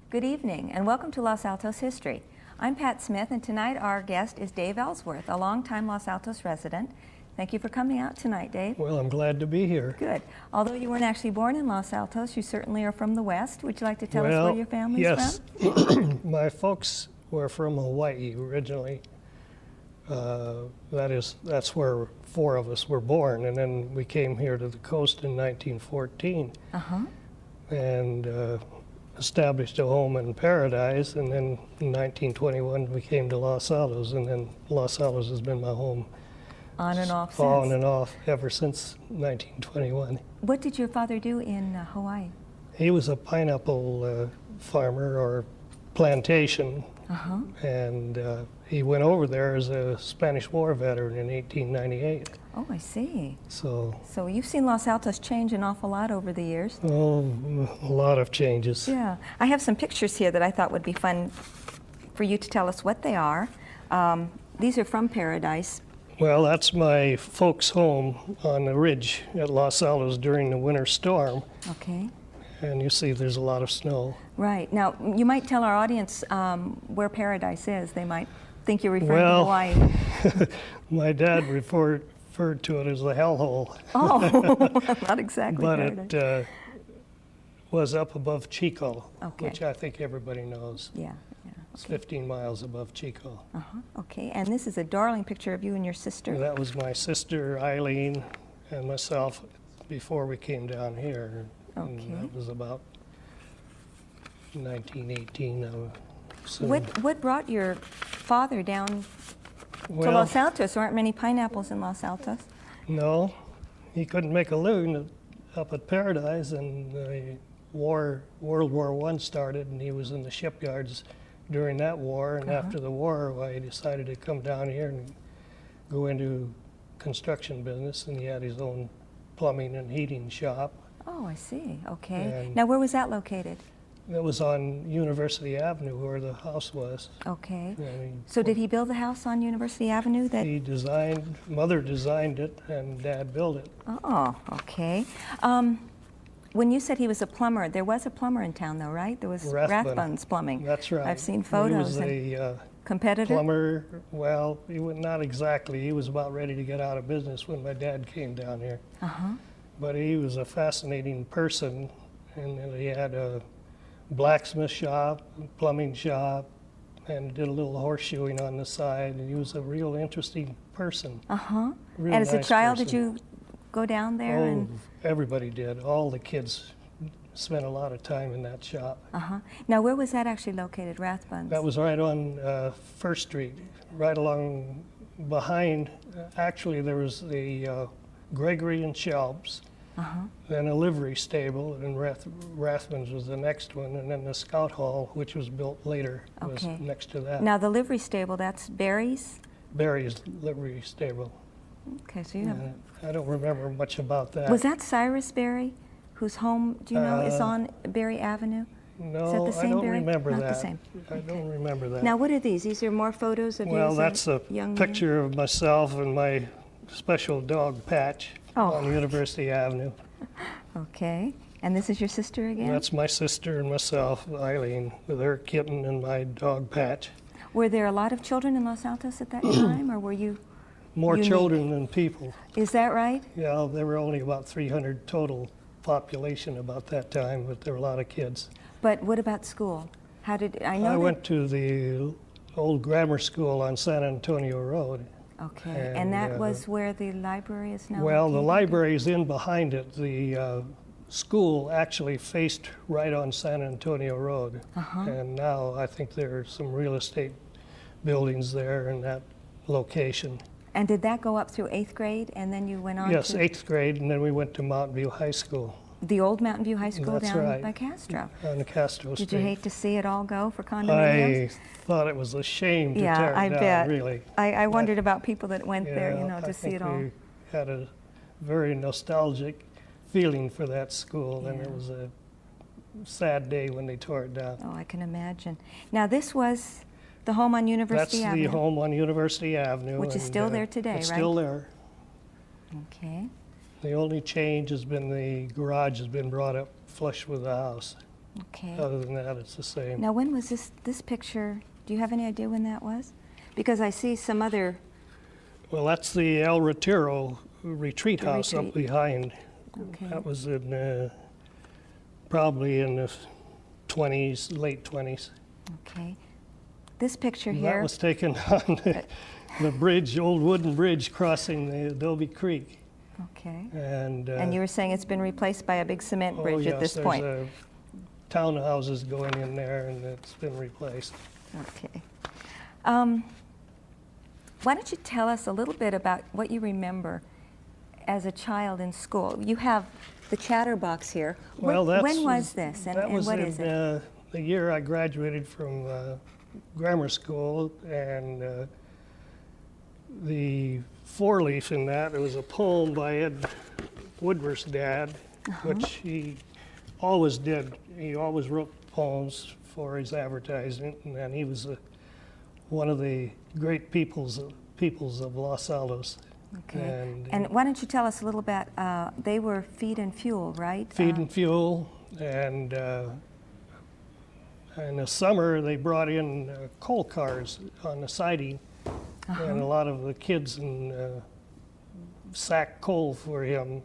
Good evening and welcome to Los Altos History. I'm Pat Smith and tonight our guest is Dave Ellsworth, a longtime Los Altos resident. Thank you for coming out tonight, Dave. Well, I'm glad to be here. Good. Although you weren't actually born in Los Altos, you certainly are from the West. Would you like to tell us where your family's from? Yes. My folks were from Hawaii originally. That's where four of us were born, and then we came here to the coast in 1914. And established a home in Paradise, and then in 1921 we came to Los Altos, and then Los Altos has been my home on and off on and off ever since 1921. What did your father do in Hawaii? He was a pineapple farmer or plantation, and he went over there as a Spanish War veteran in 1898. Oh, I see. So you've seen Los Altos change an awful lot over the years. Oh, a lot of changes. Yeah. I have some pictures here that I thought would be fun for you to tell us what they are. These are from Paradise. Well, that's my folks' home on the ridge at Los Altos during the winter storm. Okay. And you see there's a lot of snow. Right. Now, you might tell our audience where Paradise is. They might think you're referring to Hawaii. My dad referred to it as the hellhole. Oh, not exactly but Paradise. It was up above Chico, okay. which I think everybody knows. Yeah. It's 15 miles above Chico. Okay, and this is a darling picture of you and your sister. That was my sister Eileen and myself before we came down here. Okay. And that was about 1918. What brought your father down to Los Altos? There aren't many pineapples in Los Altos. No, he couldn't make a living up at Paradise, and World War I started, and he was in the shipyards during that war, and after the war, he decided to come down here and go into construction business, and he had his own plumbing and heating shop. Oh, I see. Okay. Now, where was that located? It was on University Avenue where the house was. Okay. So did he build the house on University Avenue? Mother designed it, and Dad built it. Oh, okay. When you said he was a plumber, there was a plumber in town, though, right? There was Rathbun's Plumbing. That's right. I've seen photos. He was a competitor? Plumber. Well, he was not exactly. He was about ready to get out of business when my dad came down here. But he was a fascinating person, and he had a blacksmith shop, plumbing shop, and did a little horseshoeing on the side, and he was a real interesting person. And as a child, did you go down there? Oh, everybody did. All the kids spent a lot of time in that shop. Now, where was that actually located, Rathbun's? That was right on First Street, right along behind. Actually, there was the Gregory and Shelbs, then a livery stable, and Rathbun's was the next one, and then the Scout Hall, which was built later, was next to that. Now, the livery stable, that's Barry's? Barry's livery stable. Okay, so you have... I don't remember much about that. Was that Cyrus Barry, whose home, do you know, is on Barry Avenue? No, Is that the same I don't Barry? remember Not that. the same. I don't remember that. Now, what are these? These are more photos of you Well, as that's a young picture of myself and my special dog Patch on University Avenue. Okay, and this is your sister again? That's my sister and myself, Eileen, with her kitten and my dog Patch. Were there a lot of children in Los Altos at that time, or were you More unique? children than people. Is that right? Yeah, there were only about 300 total population about that time, but there were a lot of kids. But what about school? How did I know? I went to the old grammar school on San Antonio Road. Okay, and that was where the library is now Well, the located? library is in behind it. The school actually faced right on San Antonio Road. And now I think there are some real estate buildings there in that location. And did that go up through 8th grade, and then you went on Yes, to 8th grade, and then we went to Mountain View High School the old Mountain View High School That's down right. by Castro? on the Castro Did Street. you hate to see it all go for condominiums? I thought it was a shame to Yeah, tear it I down, bet. really. I wondered about people that went there, you Yeah, know, I to see think it all. we had a very nostalgic feeling for that school, and it Yeah. was a sad day when they tore it down. Oh, I can imagine. Now, this was the home on University That's Avenue? the home on University Avenue. Which is and, still there today, it's right? still there. Okay. The only change has been the garage has been brought up flush with the house. Okay. Other than that, it's the same. Now, when was this picture? Do you have any idea when that was? Because I see some other. Well, that's the El Retiro retreat The house up retreat. behind. Okay. That was in probably in the 20s, late 20s. Okay. This picture And here. that was taken on the bridge, old wooden bridge crossing the Adobe Creek. Okay. And And you were saying it's been replaced by a big cement bridge at this point. There's townhouses going in there, and it's been replaced. Okay. Why don't you tell us a little bit about what you remember as a child in school? You have the chatterbox here. Well, when was this, and, that and was what in, is it? the year I graduated from grammar school, and the four-leaf in that, it was a poem by Ed Woodward's dad, which he always did. He always wrote poems for his advertising, and he was one of the great peoples of Los Altos. Okay. And why don't you tell us a little bit, they were Feed and Fuel, right? Feed and Fuel, and in the summer they brought in coal cars on the siding, and a lot of the kids sacked coal for him.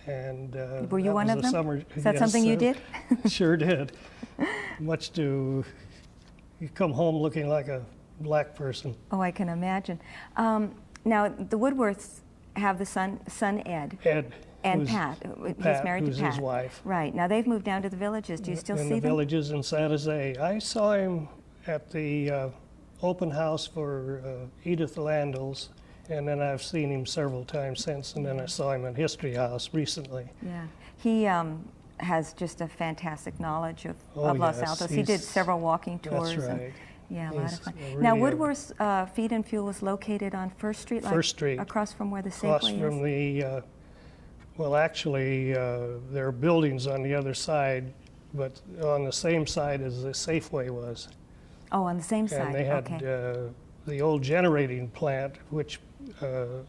And Were you that one was of the them? Summer, Is that yes, something you did? Sure did. Much to you come home looking like a black person. Oh, I can imagine. Now, the Woodworths have the son Ed. Ed. And who's Pat. He's married who's to Pat. his wife. Right. Now, they've moved down to the Villages. Do you still in see the them? Villages in San Jose. I saw him at the open house for Edith Landals, and then I've seen him several times since, and then I saw him at History House recently. Yeah. He has just a fantastic knowledge of Los yes, Altos. He did several walking tours. That's And, right. yeah, a lot He's of fun. really Now, a- Woodworth's Feed and Fuel is located on First Street? First Street. Across from where the Across Safeway from is? the, well, actually, there are buildings on the other side, but on the same side as the Safeway was. Oh, on the same side. And they had okay. the old generating plant, which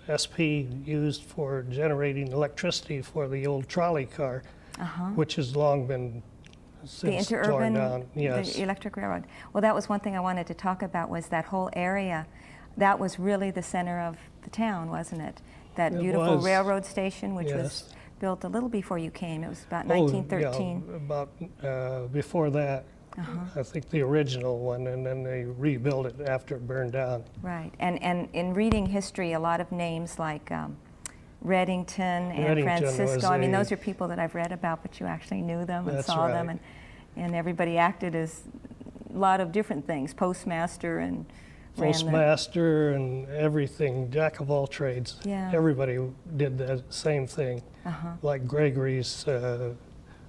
SP used for generating electricity for the old trolley car, which has long been The since torn down. Yes. the electric railroad. Well, that was one thing I wanted to talk about, was that whole area. That was really the center of the town, wasn't it? That It beautiful was. railroad station, which Yes. was built a little before you came. It was about Oh, 1913. yeah, about before that. I think the original one, and then they rebuilt it after it burned down. Right. And in reading history, a lot of names like Reddington and Reddington Francisco. was I mean, a- those are people that I've read about, but you actually knew them and That's saw them, right. and everybody acted as a lot of different things. Postmaster and ran the- Postmaster and everything, jack of all trades. Yeah. Everybody did that same thing. Like Gregory's,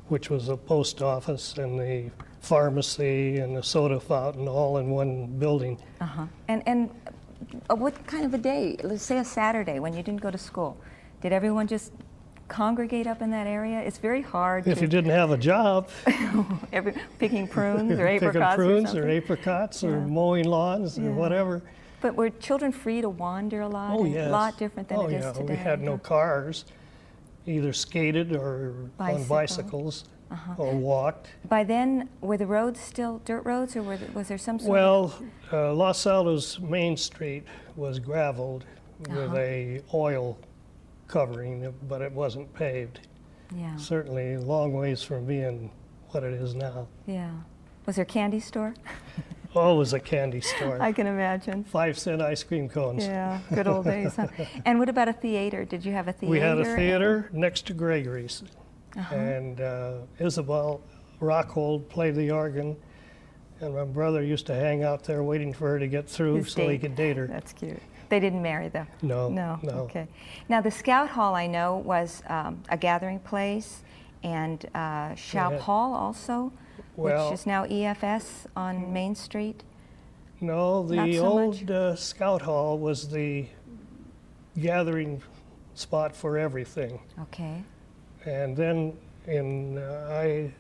which was a post office, and the pharmacy and the soda fountain all in one building. And what kind of a day? Let's say a Saturday when you didn't go to school. Did everyone just congregate up in that area? It's very hard If to you didn't have a job, picking prunes or picking apricots prunes or or something. apricots or Yeah. mowing lawns Yeah. or whatever. But were children free to wander a lot? Oh, and yes. A lot different than oh, it is yeah. today. We had no huh? cars, either skated or on bicycles or walked. By then, were the roads still dirt roads, or was there some sort Well, Los Altos Main Street was gravelled with a oil covering, but it wasn't paved. Yeah, Certainly a long ways from being what it is now. yeah. Was there a candy store? always a candy store. I can imagine. 5-cent ice cream cones. Yeah, good old days, huh? And what about a theater? Did you have a theater? We had a theater next to Gregory's. Uh-huh. And Isabel Rockhold played the organ, and my brother used to hang out there waiting for her to get through so he could date her. That's cute. They didn't marry, though? No. No. Okay. Now, the Scout Hall, I know, was a gathering place, and Shoup Hall also, which is now EFS on Main Street. No, the old Scout Hall was the gathering spot for everything. Okay. And then I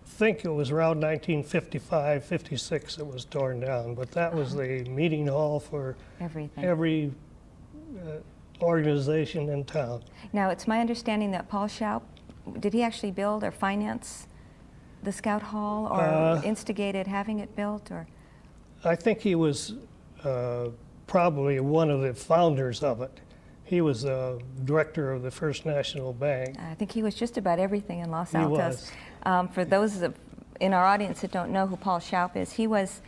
think it was around 1955, 56 it was torn down, but that was the meeting hall for every organization in town. Now, it's my understanding that Paul Shoup, did he actually build or finance the Scout Hall, or instigated having it built, or? I think he was probably one of the founders of it. He was the director of the First National Bank. I think he was just about everything in Los Altos. He was. For those in our audience that don't know who Paul Shoup is, he was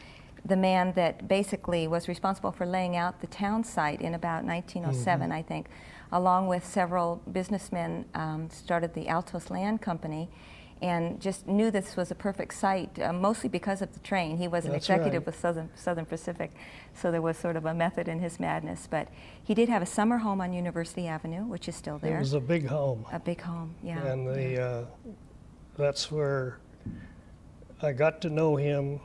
the man that basically was responsible for laying out the town site in about 1907, I think, along with several businessmen, started the Altos Land Company, and just knew this was a perfect site, mostly because of the train. He was an executive with Southern Pacific, so there was sort of a method in his madness. But he did have a summer home on University Avenue, which is still there. It was a big home. A big home, yeah. And that's where I got to know him,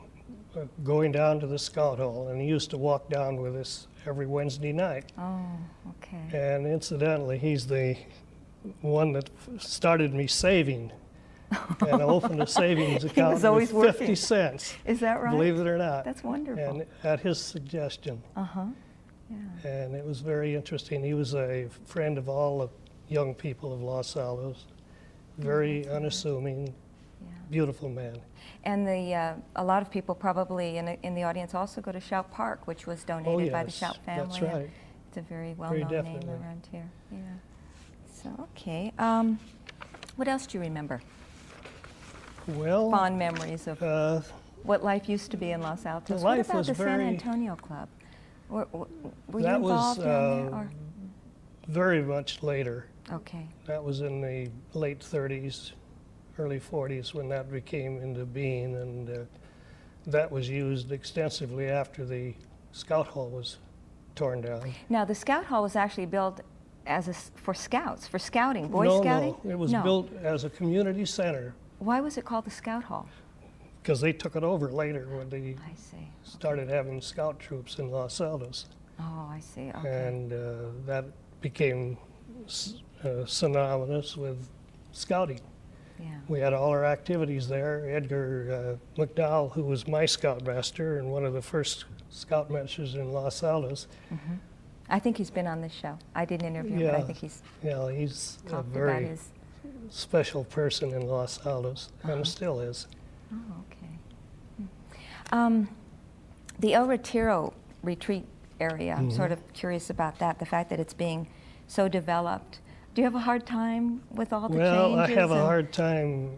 going down to the Scout Hall, and he used to walk down with us every Wednesday night. Oh, okay. And incidentally, he's the one that started me saving. And I opened a savings account with 50 cents. Is that right? Believe it or not. That's wonderful. And at his suggestion. Uh-huh. Yeah. And it was very interesting. He was a friend of all the young people of Los Altos. Very unassuming, beautiful man. And a lot of people probably in the audience also go to Shoup Park, which was donated by the Shoup family. That's right. It's a very well-known name around here. Yeah. So, okay. What else do you remember? Well, fond memories of what life used to be in Los Altos. What about the San Antonio Club? Were you involved down there? Or? Very much later. Okay. That was in the late 30s, early 40s when that became into being, and that was used extensively after the Scout Hall was torn down. Now, the Scout Hall was actually built for scouts, for scouting, Boy Scouting? No, it was built as a community center. Why was it called the Scout Hall? Because they took it over later when they started having scout troops in Los Altos. Oh, I see. Okay. And that became synonymous with scouting. Yeah. We had all our activities there. Edgar McDowell, who was my scoutmaster and one of the first scoutmasters in Los Altos. Mm-hmm. I think he's been on this show. I didn't interview him, but I think he's a very special person in Los Altos, and still is. Oh, okay. The El Retiro retreat area, I'm sort of curious about that, the fact that it's being so developed. Do you have a hard time with all the changes? Well, I have a hard time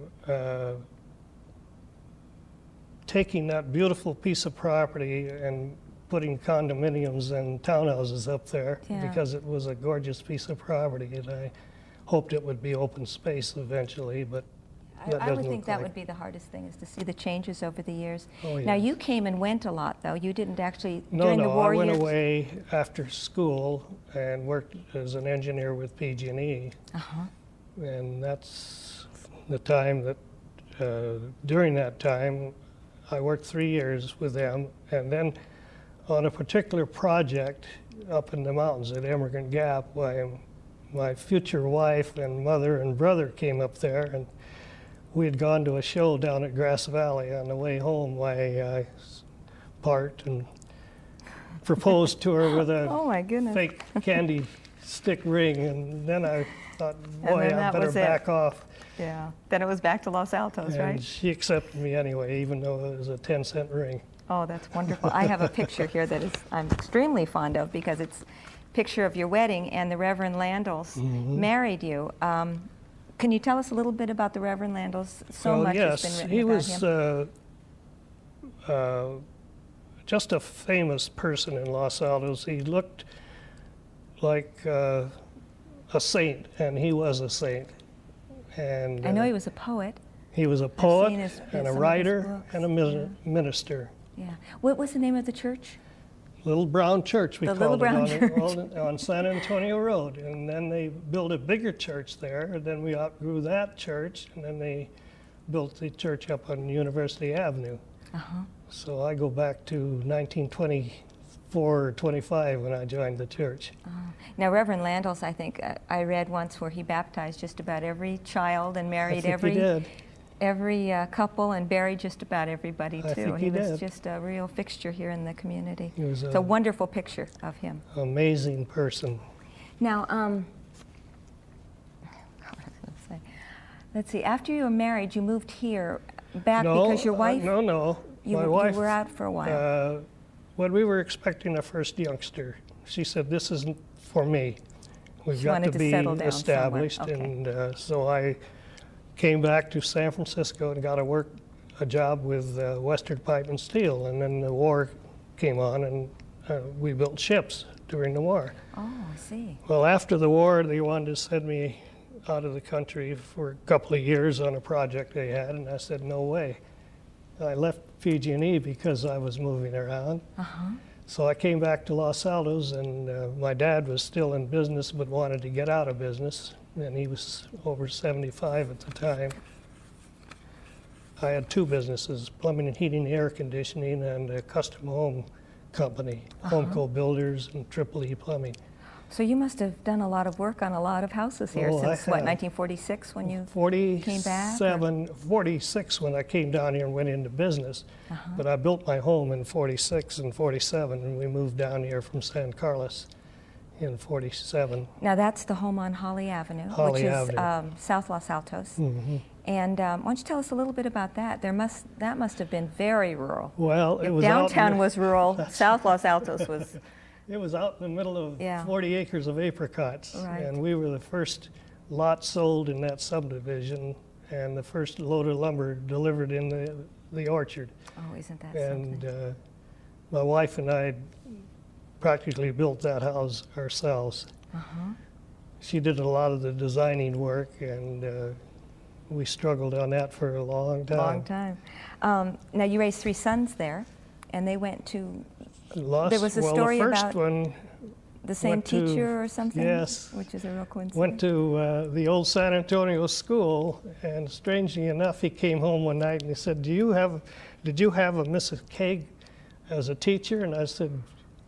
taking that beautiful piece of property and putting condominiums and townhouses up there, because it was a gorgeous piece of property, and I hoped it would be open space eventually, but I would think that would be the hardest thing, is to see the changes over the years. Oh, yes. Now, you came and went a lot, though. You didn't actually, during the war years? I went away after school and worked as an engineer with PG&E. And that's the time that, during that time, I worked 3 years with them, and then on a particular project up in the mountains at Emigrant Gap, my future wife and mother and brother came up there, and we had gone to a show down at Grass Valley. On the way home, I parked and proposed to her with a fake candy stick ring, and then I thought, boy, I better back off. Yeah, then it was back to Los Altos, right? And she accepted me anyway, even though it was a 10-cent ring. Oh, that's wonderful. I have a picture here that I'm extremely fond of, because it's a picture of your wedding, and the Reverend Landals married you. Can you tell us a little bit about the Reverend Landals? So much has been written about him. He was just a famous person in Los Altos. He looked like a saint, and he was a saint. And I know he was a poet. he was a poet and a writer and a minister. Yeah. What was the name of the church? Little Brown Church, we The called Little it, Brown on San Antonio Road. And then they built a bigger church there, and then we outgrew that church, and then they built the church up on University Avenue. Uh-huh. So I go back to 1924 or 25 when I joined the church. Now, Reverend Landals, I think I read once where he baptized just about every child and married every couple and buried just about everybody too. I think he was did. just a real fixture here in the community. He was It's a wonderful picture of him. Amazing person. Now, let's see. After you were married, you moved here back because your wife. No. My wife. You were out for a while. When we were expecting our first youngster, she said, "This isn't for me. We've got wanted to to be settle down established." somewhere. Okay. And so I came back to San Francisco and got a job with Western Pipe and Steel. And then the war came on, and we built ships during the war. Oh, I see. Well, after the war, they wanted to send me out of the country for a couple of years on a project they had, and I said, no way. I left PG&E because I was moving around. Uh-huh. So I came back to Los Altos, and my dad was still in business but wanted to get out of business, and he was over 75 at the time. I had two businesses, plumbing and heating, air conditioning, and a custom home company, Homeco Builders and Triple E Plumbing. So you must have done a lot of work on a lot of houses here Oh, since, I what, have. 1946 when you 47, came back? 46 when I came down here and went into business. But I built my home in 46 and 47, and we moved down here from San Carlos in 47. Now that's the home on Holly Avenue, Holly which Avenue. is South Los Altos. Mhm. And why don't you tell us a little bit about that? That must have been very rural. Well, it If was out downtown in, was rural, South Los Altos was. it was out in the middle of Yeah. 40 acres of apricots, Right. and we were the first lot sold in that subdivision, and the first load of lumber delivered in the orchard. Oh, isn't that And something? my wife and I practically built that house ourselves. Uh-huh. She did a lot of the designing work, and we struggled on that for a long time. Long time. Now you raised three sons there, and they went to there was a well, story the first about one the same went to- teacher or something. yes. Which is a real coincidence. went to the old San Antonio school, and strangely enough, he came home one night and he said, did you have a Mrs. Kaig as a teacher? And I said,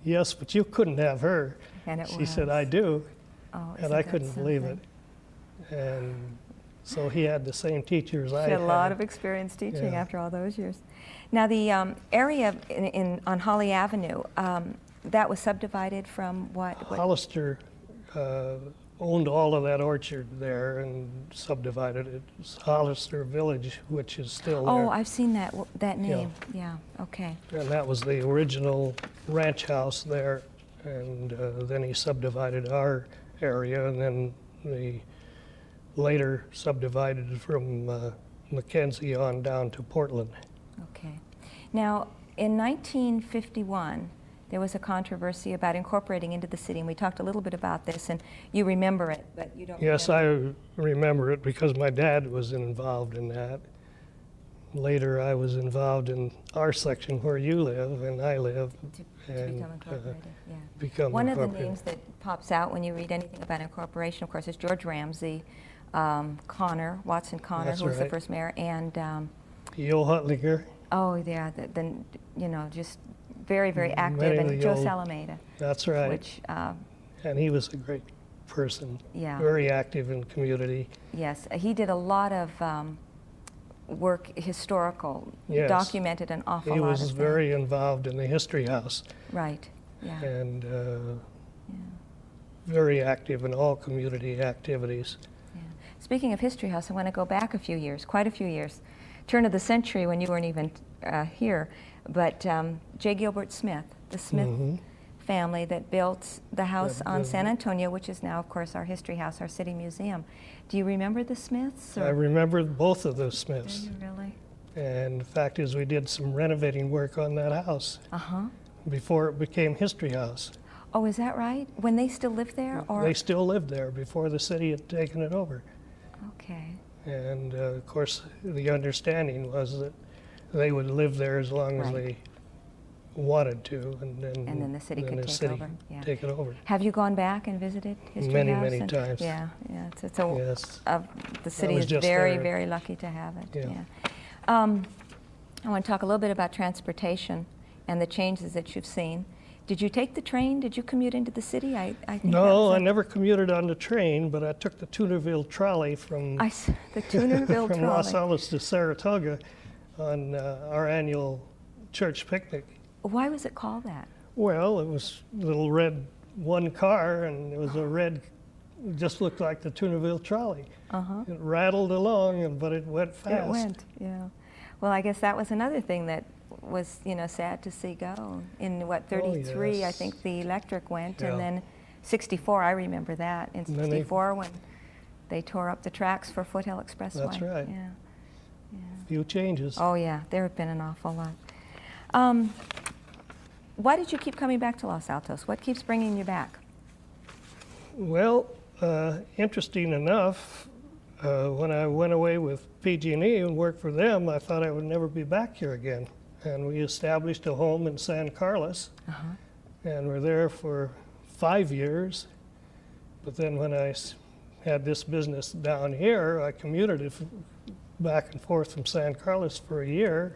yes, but you couldn't have her. And it She was. said, I do. Oh, And isn't I that couldn't believe it. something? And so he had the same teacher as I She had. had a lot of experience teaching Yeah. after all those years. Now the area on Holly Avenue, that was subdivided from what? Hollister owned all of that orchard there and subdivided it. It's Hollister Village, which is still there. Oh, I've seen that name. Yeah. Okay. And that was the original ranch house there. And then he subdivided our area, and then the later subdivided from Mackenzie on down to Portland. Okay. Now, in 1951, there was a controversy about incorporating into the city, and we talked a little bit about this, and you remember it, but you don't Yes, remember. I remember it because my dad was involved in that. Later, I was involved in our section where you live and I live. To and, become incorporated, yeah. become One of the incorporated. names that pops out when you read anything about incorporation, of course, is George Ramsey, Watson Connor, That's who was the right. first mayor, and Yo Hutlinger, oh yeah, just very, very active, Many of and the Joe old- Salameda, that's right. which, And he was a great person, yeah, very active in community. yes, he did a lot of work, historical, Yes. documented an awful He lot was of things. very involved in the History House Right, yeah, and yeah. very active in all community activities. Yeah. Speaking of History House, I want to go back a few years, quite a few years, turn of the century when you weren't even here, but J. Gilbert Smith, the Smith Mhm. family that built the house That on built San it. Antonio, which is now, of course, our History House, our city museum. Do you remember the Smiths? I remember both of the Do Smiths. you really? And the fact is, we did some renovating work on that house Uh-huh. before it became History House. Oh, is that right? When they still lived there, or? They still lived there before the city had taken it over. Okay. And of course, the understanding was that they would live there as long as Right. they wanted to, and then the city could take city over, yeah. take it over. Have you gone back and visited History Many, House? many times. Yeah, yeah. It's a, Yes. the city was is just very, there. very lucky to have it. Yeah. I want to talk a little bit about transportation and the changes that you've seen. Did you take the train? Did you commute into the city? I think that No, was I never commuted on the train, but I took the Tunerville trolley from the Tunerville from Los trolley. Altos to Saratoga on our annual church picnic. Why was it called that? Well, it was a little red one car, and it was a red, just looked like the Tunerville trolley. Uh-huh. It rattled along, but it went fast. It went, yeah. Well, I guess that was another thing that was, sad to see go. In, 33, I yes. think the electric went, Yeah. and then 64, I remember that. In And then they- 64, when they tore up the tracks for Foothill Expressway. That's right. Yeah. Few changes. Oh, yeah, there have been an awful lot. Why did you keep coming back to Los Altos? What keeps bringing you back? Well, interesting enough, when I went away with PG&E and worked for them, I thought I would never be back here again. And we established a home in San Carlos, Uh-huh. and we're there for 5 years. But then when I had this business down here, I commuted it back and forth from San Carlos for a year,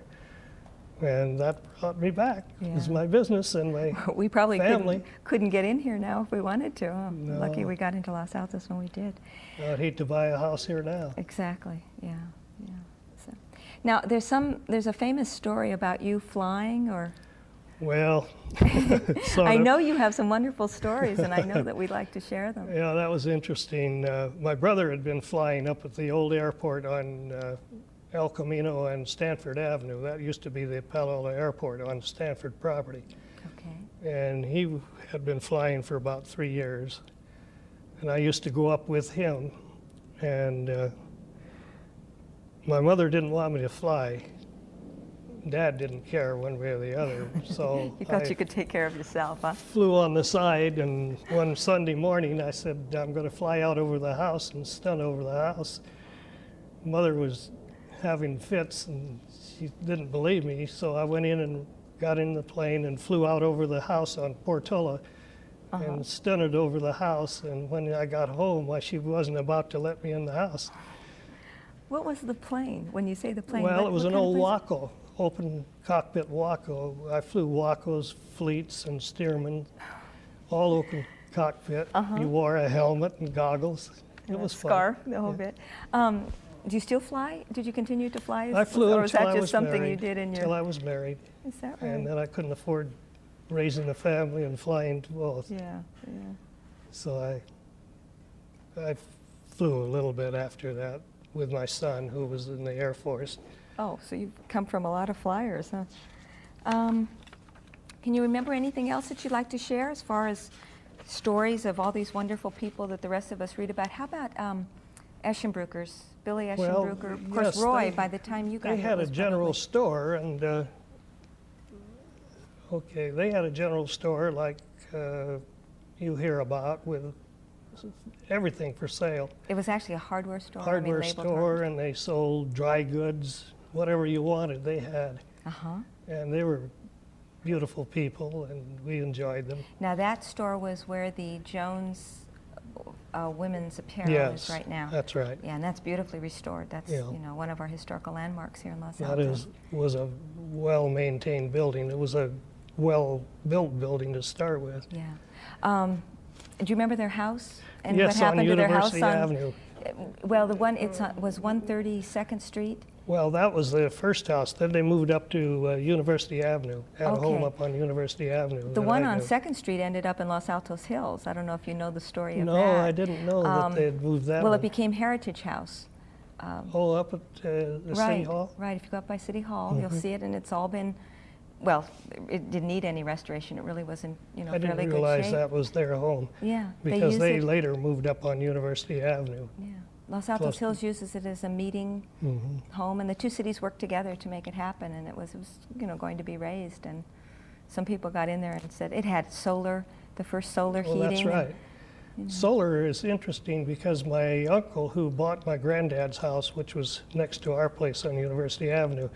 and that brought me back. It was Yeah. my business and my We probably family. couldn't get in here now if we wanted to. Huh? No. Lucky we got into Los Altos when we did. I'd hate to buy a house here now. Exactly. Yeah. Yeah. So, now there's a famous story about you flying, or Well, sort I of. know you have some wonderful stories, and I know that we'd like to share them. Yeah, that was interesting. My brother had been flying up at the old airport on El Camino and Stanford Avenue. That used to be the Palo Alto Airport on Stanford property. Okay. And he had been flying for about 3 years. And I used to go up with him. And my mother didn't want me to fly. Dad didn't care one way or the other. So You thought I you could take care of yourself, huh? flew on the side, and one Sunday morning I said, I'm going to fly out over the house and stun over the house. Mother was having fits, and she didn't believe me, so I went in and got in the plane and flew out over the house on Portola and stunned over the house. And when I got home, why, she wasn't about to let me in the house. What was the plane? When you say the plane, Well, what- it was what an kind of old plane? Waco, open cockpit Waco. I flew Wacos, fleets, and Stearman, all open cockpit. You wore a helmet and goggles. It was fun. Scarf, the whole Yeah. bit. Do you still fly? Did you continue to fly? I flew or was until that I just was something married. you did in your? Until I was married, Is that right? and then I couldn't afford raising a family and flying to both. Yeah, yeah. So I flew a little bit after that with my son, who was in the Air Force. Oh, so you've come from a lot of flyers, huh? Can you remember anything else that you'd like to share as far as stories of all these wonderful people that the rest of us read about? How about Eschenbruckers, Billy Well, Eschenbrucker? Of course, yes, Roy, they- by the time you got They here, had a was general probably- store, and they had a general store like you hear about, with everything for sale. It was actually a hardware store. Hardware labeled store, and they sold dry goods, whatever you wanted, they had. Uh-huh. And they were beautiful people, and we enjoyed them. Now that store was where the Jones women's apparel Yes, is right now. that's right. Yeah, and that's beautifully restored. That's Yeah. one of our historical landmarks here in Los That Altos. was a well-maintained building. It was a well-built building to start with. Yeah. Do you remember their house? And Yes, what happened on to their house University Avenue. Well, the one was 132nd Street. Well, that was the first house. Then they moved up to University Avenue. Had a home Okay. up on University Avenue. The that one I on knew. 2nd Street ended up in Los Altos Hills. I don't know if you know the story of No, that. I didn't know that they had moved that Well, one. it became Heritage House. Oh, up at the City Hall? Right. If you go up by City Hall, you'll see it, and it's all been, well, it didn't need any restoration. It really was in, I fairly didn't good realize shape. that was their home. Yeah, Because used they it. later moved up on University Avenue. Yeah, Los Altos Close to- Hills uses it as a meeting home, and the two cities worked together to make it happen, and it was going to be raised. And some people got in there and said it had solar, the first solar Well, heating. that's right. Solar is interesting because my uncle, who bought my granddad's house, which was next to our place on University Avenue,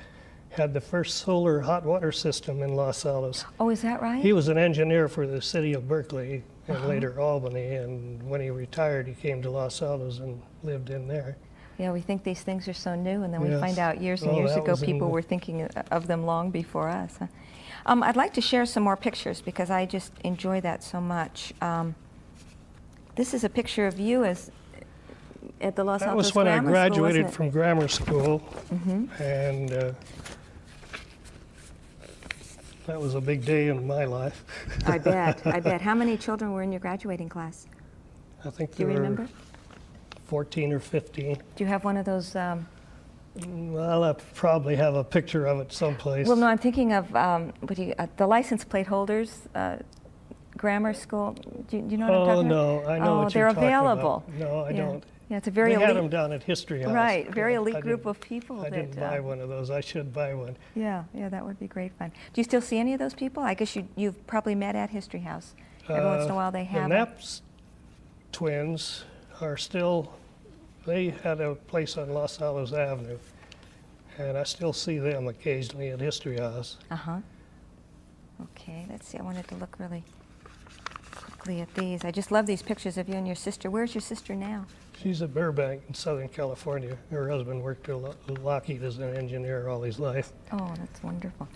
had the first solar hot water system in Los Altos. Oh, is that right? He was an engineer for the city of Berkeley and later Albany, and when he retired, he came to Los Altos and lived in there. Yeah, we think these things are so new, and then we Yes. find out years and Oh, years that ago was in people the- were thinking of them long before us. Huh? I'd like to share some more pictures because I just enjoy that so much. This is a picture of you as at the Los That Altos was when I Grammar School, graduated wasn't it? from grammar school, and that was a big day in my life. I bet. I bet. How many children were in your graduating class? I think Do you there remember? were 14 or 15. Do you have one of those? Well, I'll probably have a picture of it someplace. Well, no, I'm thinking of the license plate holders. Grammar school. Do you know what I'm talking about? Oh, no, I know what they're you're talking available. about. No, I don't. Yeah, it's a very They had elite. them down at History House. Right, very Yeah, elite I group didn't- of people. I didn't that, buy one of those. I should buy one. Yeah, that would be great fun. Do you still see any of those people? I guess you've probably met at History House. Every once in a while they have. The Knapp's twins are still, they had a place on Los Altos Avenue, and I still see them occasionally at History House. Okay, let's see. I wanted to look really quickly at these. I just love these pictures of you and your sister. Where's your sister now? She's at Burbank in Southern California. Her husband worked at Lockheed as an engineer all his life. Oh, that's wonderful.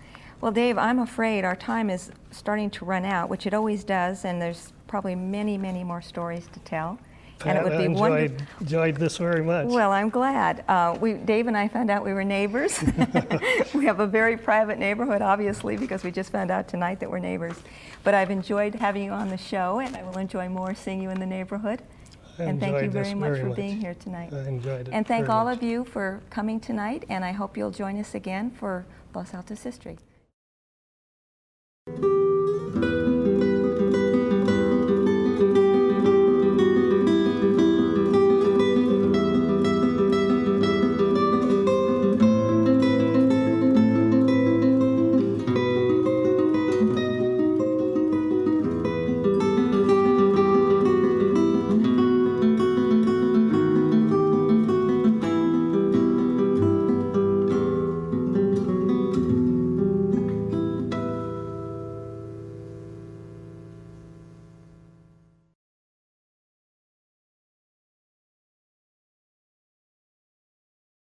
Well, Dave, I'm afraid our time is starting to run out, which it always does, and there's probably many, many more stories to tell. And it would be wonderful. Enjoyed this very much. Well, I'm glad. Dave and I found out we were neighbors. We have a very private neighborhood, obviously, because we just found out tonight that we're neighbors. But I've enjoyed having you on the show, and I will enjoy more seeing you in the neighborhood. And thank you enjoyed this very much for much. being here tonight. I enjoyed it And thank very all much. of you for coming tonight, and I hope you'll join us again for Los Altos History.